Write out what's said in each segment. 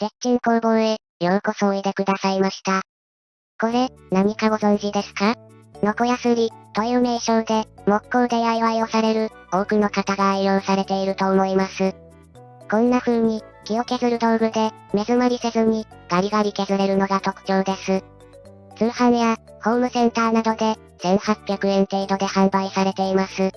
鉄鎮工房へ、ようこそおいでくださいました。これ、何かご存知ですか？のこやすり、という名称で、木工 DIY をされる、多くの方が愛用されていると思います。こんな風に、木を削る道具で、目詰まりせずに、ガリガリ削れるのが特徴です。通販や、ホームセンターなどで、1800円程度で販売されています。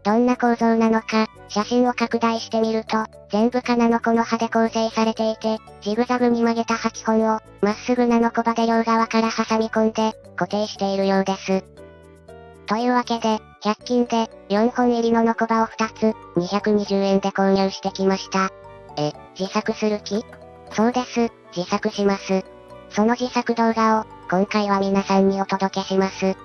どんな構造なのか、写真を拡大してみると、全部金のこの刃で構成されていて、ジグザグに曲げた8本を、まっすぐなのこ刃で両側から挟み込んで、固定しているようです。というわけで、100均で、4本入りののこ刃を2つ、220円で購入してきました。自作する気？そうです、自作します。その自作動画を、今回は皆さんにお届けします。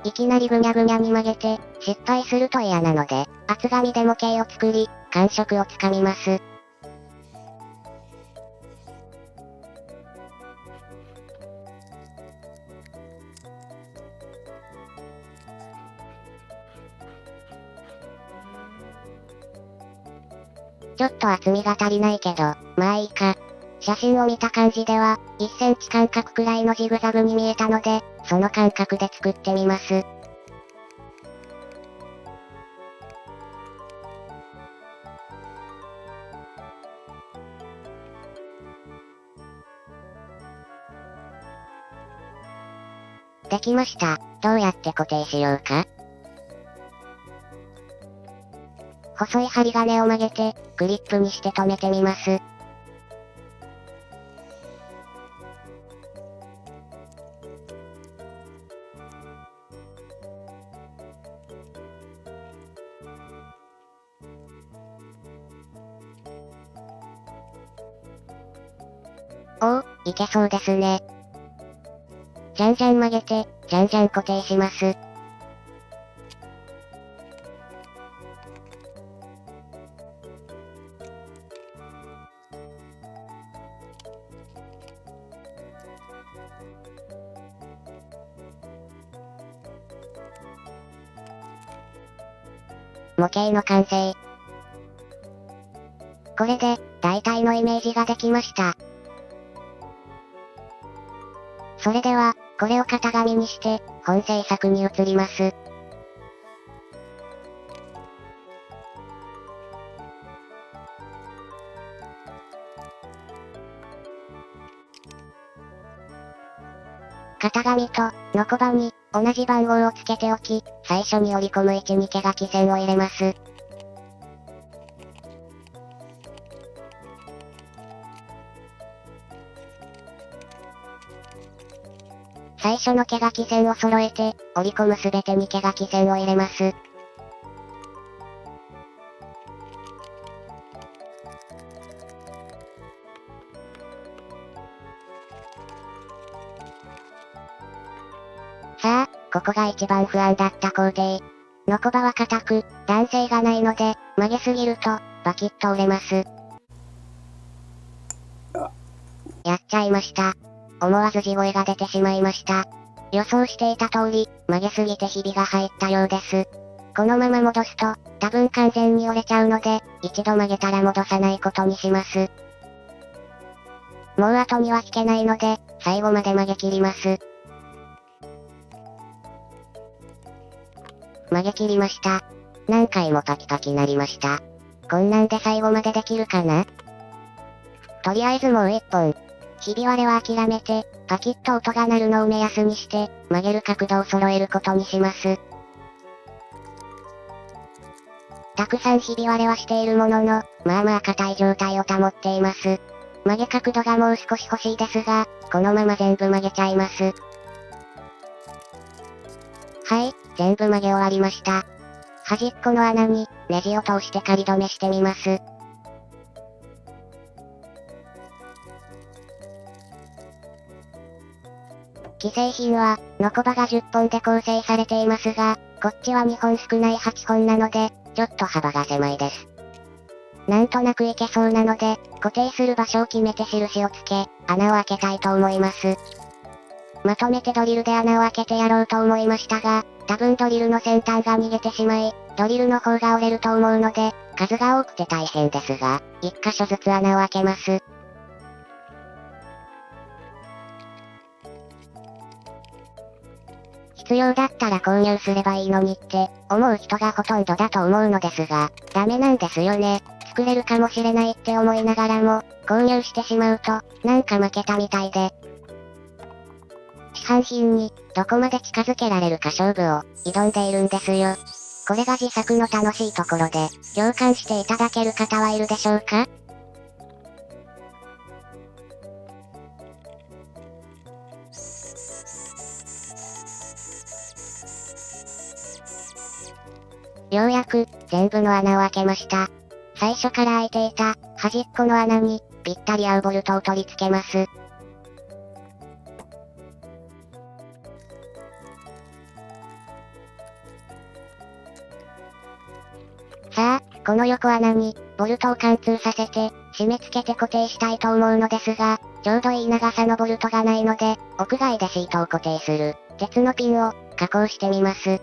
いきなりぐにゃぐにゃに曲げて、失敗すると嫌なので、厚紙で模型を作り、感触をつかみます。ちょっと厚みが足りないけど、まあいいか。写真を見た感じでは、1センチ間隔くらいのジグザグに見えたので、その感覚で作ってみます。できました。どうやって固定しようか。細い針金を曲げて、クリップにして留めてみます。おお、いけそうですね。じゃんじゃん曲げて、じゃんじゃん固定します。模型の完成。これで、大体のイメージができました。それでは、これを型紙にして、本制作に移ります。型紙と、のこ刃に、同じ番号をつけておき、最初に折り込む位置に毛書き線を入れます。最初の毛書き線を揃えて、折り込むすべてに毛書き線を入れます。さあ、ここが一番不安だった工程。のこ刃は硬く、弾性がないので、曲げすぎると、バキッと折れます。やっちゃいました。思わず地声が出てしまいました。予想していた通り、曲げすぎてひびが入ったようです。このまま戻すと、多分完全に折れちゃうので、一度曲げたら戻さないことにします。もう後には引けないので、最後まで曲げ切ります。曲げ切りました。何回もパキパキなりました。こんなんで最後までできるかな？とりあえずもう一本。ひび割れは諦めて、パキッと音が鳴るのを目安にして、曲げる角度を揃えることにします。たくさんひび割れはしているものの、まあまあ硬い状態を保っています。曲げ角度がもう少し欲しいですが、このまま全部曲げちゃいます。はい、全部曲げ終わりました。端っこの穴に、ネジを通して仮止めしてみます。既製品は、のこ刃が10本で構成されていますが、こっちは2本少ない8本なので、ちょっと幅が狭いです。なんとなくいけそうなので、固定する場所を決めて印をつけ、穴を開けたいと思います。まとめてドリルで穴を開けてやろうと思いましたが、多分ドリルの先端が逃げてしまい、ドリルの方が折れると思うので、数が多くて大変ですが、1箇所ずつ穴を開けます。必要だったら購入すればいいのにって思う人がほとんどだと思うのですが、ダメなんですよね。作れるかもしれないって思いながらも、購入してしまうと、なんか負けたみたいで。市販品に、どこまで近づけられるか勝負を、挑んでいるんですよ。これが自作の楽しいところで、共感していただける方はいるでしょうか？ようやく、全部の穴を開けました。最初から開いていた、端っこの穴に、ぴったり合うボルトを取り付けます。さあ、この横穴に、ボルトを貫通させて、締め付けて固定したいと思うのですが、ちょうどいい長さのボルトがないので、屋外でシートを固定する、鉄のピンを、加工してみます。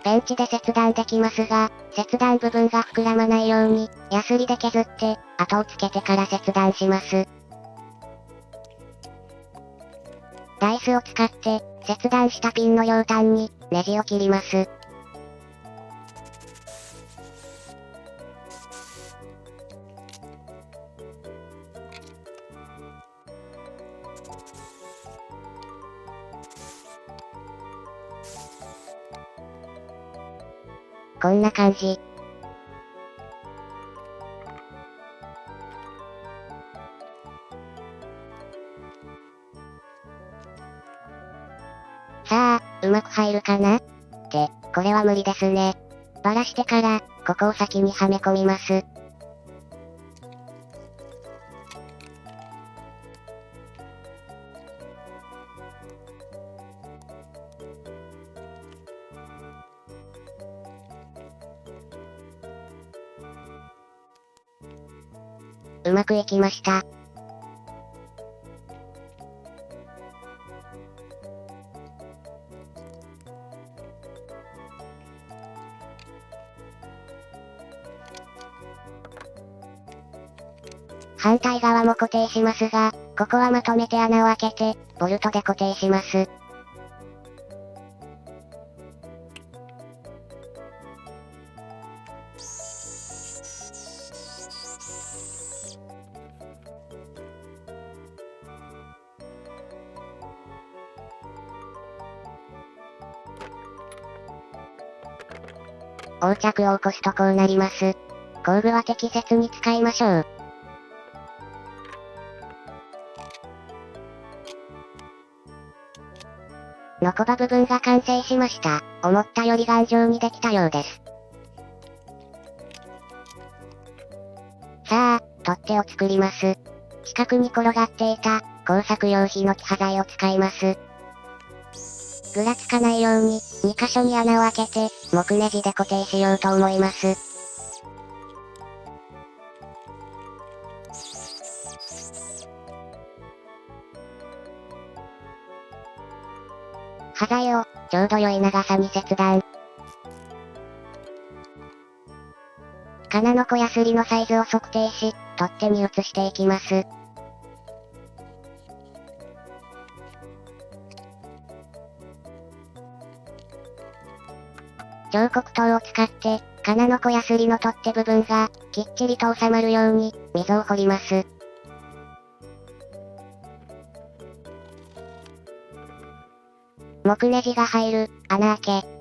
ペンチで切断できますが、切断部分が膨らまないように、ヤスリで削って、跡をつけてから切断します。ダイスを使って、切断したピンの両端に、ネジを切ります。こんな感じ。さあ、うまく入るかな？って、これは無理ですね。バラしてから、ここを先にはめ込みます。うまくいきました。反対側も固定しますが、ここはまとめて穴を開けて、ボルトで固定します。横着を起こすとこうなります。工具は適切に使いましょう。ノコバ部分が完成しました。思ったより頑丈にできたようです。さあ、取っ手を作ります。近くに転がっていた、工作用ヒノキ端材を使います。ぐらつかないように、2箇所に穴を開けて、木ネジで固定しようと思います。端材を、ちょうど良い長さに切断。金の子やすりのサイズを測定し、取っ手に移していきます。彫刻刀を使って、金の子やすりの取っ手部分が、きっちりと収まるように、溝を掘ります。木ネジが入る、穴開け。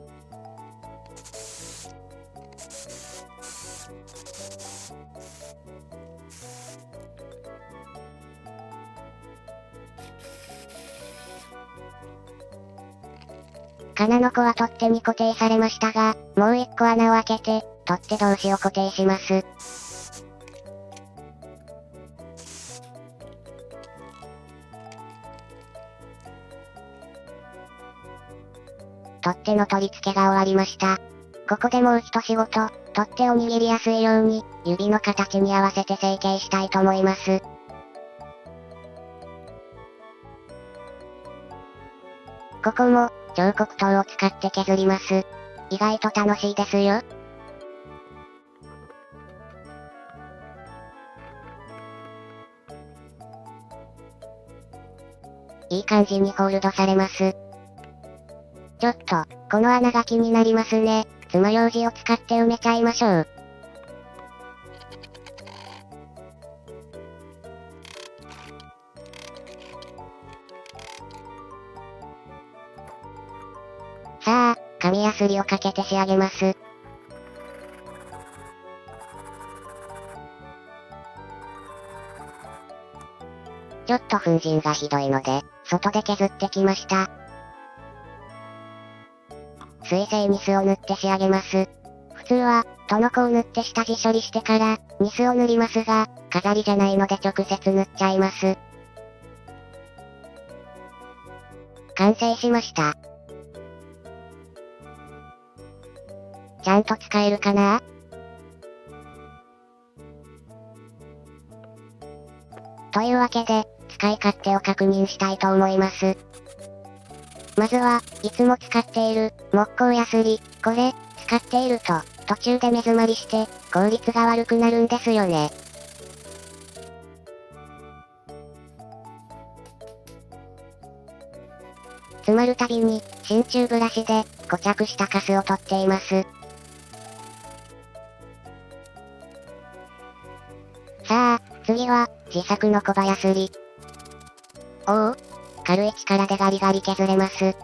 金の子は取っ手に固定されましたが、もう一個穴を開けて、取っ手同士を固定します。取っ手の取り付けが終わりました。ここでもう一仕事、取っ手を握りやすいように、指の形に合わせて成形したいと思います。ここも、彫刻刀を使って削ります。意外と楽しいですよ。感じにホールドされます。ちょっと、この穴が気になりますね。爪楊枝を使って埋めちゃいましょう。さあ、紙やすりをかけて仕上げます。ちょっと粉塵がひどいので、外で削ってきました。水性ニスを塗って仕上げます。普通は、トノコを塗って下地処理してから、ニスを塗りますが、飾りじゃないので直接塗っちゃいます。完成しました。ちゃんと使えるかな？というわけで、使い勝手を確認したいと思います。まずは、いつも使っている、木工ヤスリ。これ、使っていると、途中で目詰まりして、効率が悪くなるんですよね。詰まるたびに、真鍮ブラシで、固着したカスを取っています。さあ、次は、自作の小刃ヤスリ。おお、軽い力でガリガリ削れます。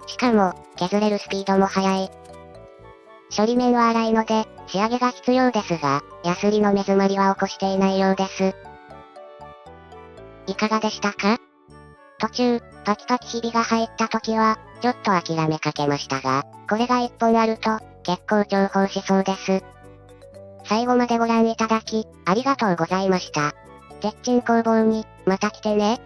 しかも、削れるスピードも速い。処理面は粗いので、仕上げが必要ですが、ヤスリの目詰まりは起こしていないようです。いかがでしたか？途中、パキパキひびが入った時は、ちょっと諦めかけましたが、これが1本あると、結構重宝しそうです。最後までご覧いただき、ありがとうございました。鉄鎮工房に、また来てね。